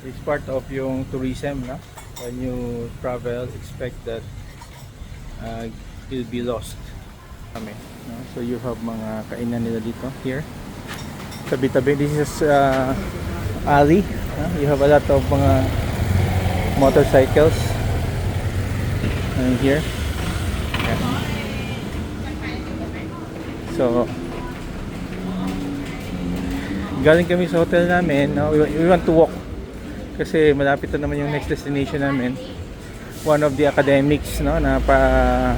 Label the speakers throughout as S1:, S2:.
S1: It's part of yung tourism, no? When you travel, expect that you'll be lost. Kami, no? So you have mga kainan nila dito, here. Tabi-tabi, this is alley. You have a lot of mga motorcycles here. Yeah. So galing kami sa hotel namin, no? We want to walk kasi malapit na naman yung next destination namin. One of the academics, no, na pa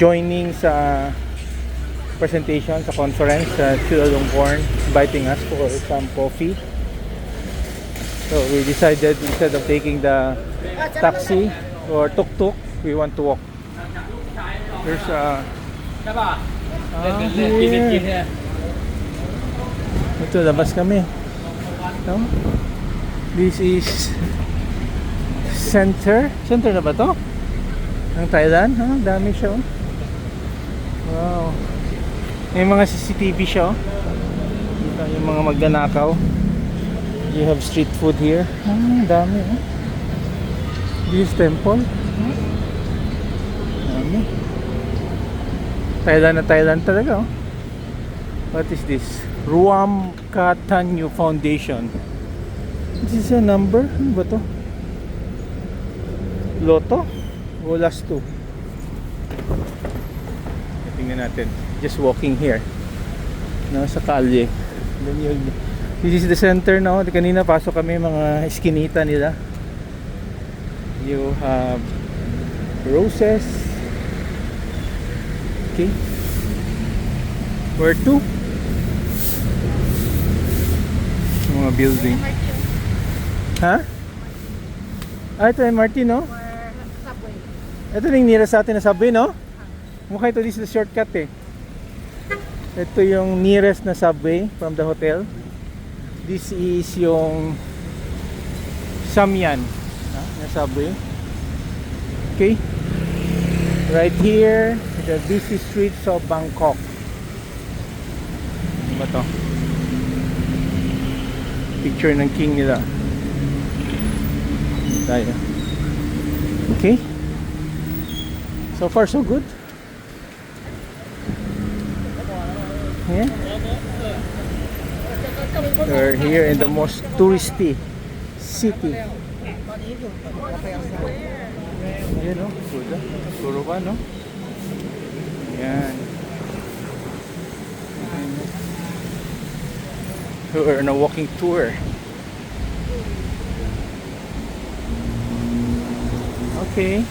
S1: joining sa presentation sa conference sa Chulalongkorn, inviting us for some coffee. So we decided, instead of taking the taxi or tuk-tuk, we want to walk. There's a here. Ito, labas kami. No? This is center na ba to? Ng Thailand, ha? Dami siya, oh. Wow. May mga CCTV siya, oh. Dito yung mga magnanakaw. You have street food here. Dami, oh. This is temple. Dami. Thailand na Thailand talaga, oh. What is this? Ruam Katanyu Foundation. This is a number. Ano ba to? Lotto? O last two? Tingnan natin. Just walking here, no, sa kalye. Then this is the center, no? Kanina pasok kami mga eskinita nila. You have roses. Okay. Where to? Mga building. Ha? Ito yung MRT, no? Ito yung nira sa atin na subway, no? Mukha ito, this is the shortcut, eh. Ito yung nearest na subway from the hotel. This is yung Samyan na subway. Okay. Right here, the busy streets of Bangkok. Ano ba to? Picture ng king nila. Tayo. Okay. So far so good. Yeah. We're here in the most touristy city. Ayan, no? Puro ba, no? Ayan. We're on a walking tour. Okay.